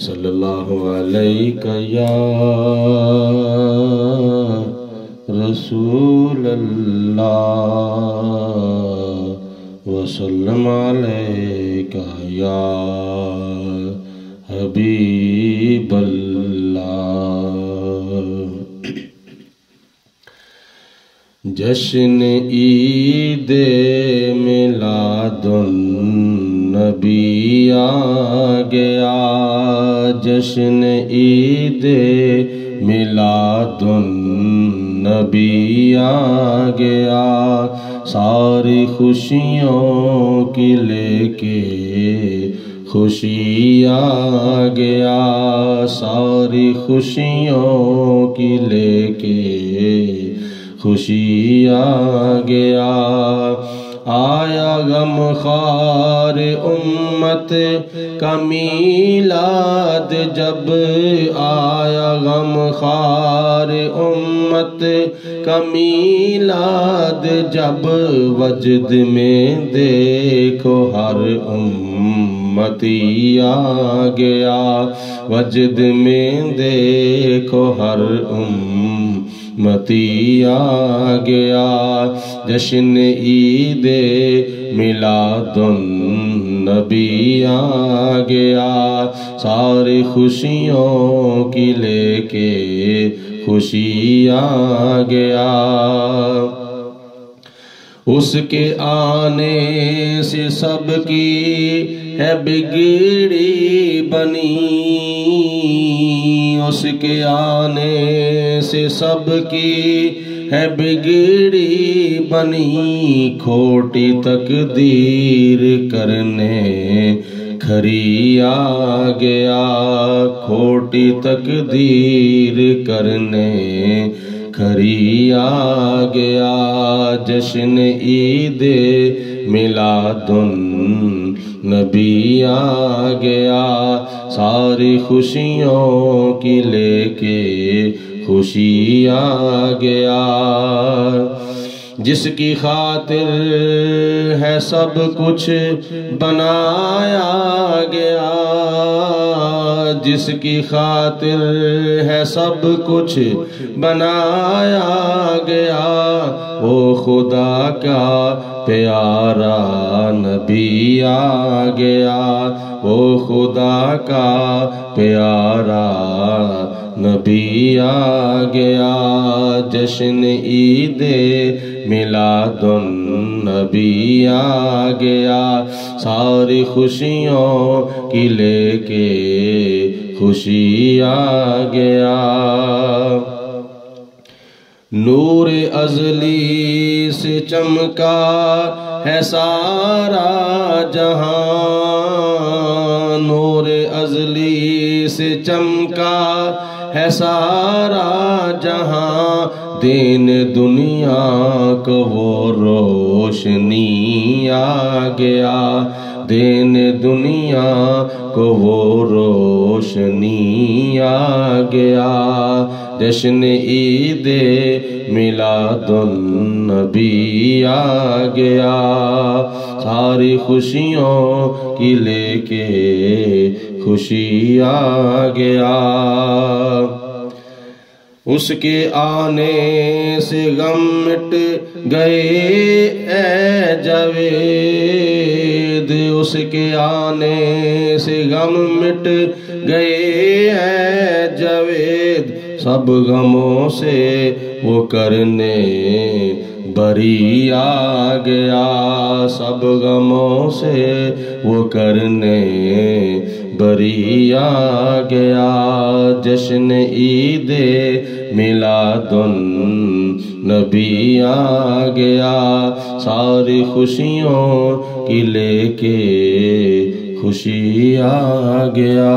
صلی اللہ علیہ یا رسول اللہ وسلم علیک یا حبیب اللہ۔ جشن عید میلاد النبی آ گیا، جشن عید میلاد النبی آ گیا، ساری خوشیوں کی لے کے خوشی آ گیا، ساری خوشیوں کی لے کے خوشی آ گیا۔ آیا غم خوار امت کا میلاد جب، آیا غم خوار امت کا میلاد جب، وجد میں دیکھو ہر امتی آ گیا، وجد میں دیکھو ہر امتی آ گیا۔ جشن عید میلاد النبی آ گیا، ساری خوشیوں کی لے کے خوشی آ گیا۔ اس کے آنے سے سب کی ہے بگڑی بنی، اس کے آنے سے سب کی ہے بگڑی بنی، کھوٹی تقدیر کرنے کھری آ گیا، کھوٹی تقدیر کرنے کھری آ گیا۔ جشن عید میلاد النبی آ گیا، ساری خوشیوں کی لے کے خوشی آ گیا۔ جس کی خاطر ہے سب کچھ بنایا گیا، جس کی خاطر ہے سب کچھ بنایا گیا، وہ خدا کا پیارا نبی آ گیا، وہ خدا کا پیارا نبی آ گیا۔ جشن عید میلاد النبی آ گیا، ساری خوشیوں کی لے کے خوشی آ گیا۔ نور ازلی سے چمکا ہے سارا جہاں، نور ازلی سے چمکا ہے سارا جہاں، دین دنیا کو وہ روشنی آ گیا، دین دنیا کو وہ روشنی آ گیا۔ جشن عید میلاد النبی آ گیا، ساری خوشیوں کی لے کے خوشی آ گیا۔ اس کے آنے سے غم مٹ گئے اے جاوید، اس کے آنے سے غم مٹ گئے اے جاوید، سب غموں سے وہ کرنے بری آ گیا، سب غموں سے وہ کرنے بری آ گیا۔ جشن عید میلاد النبی آ گیا، ساری خوشیوں کی لے کے خوشی آ گیا۔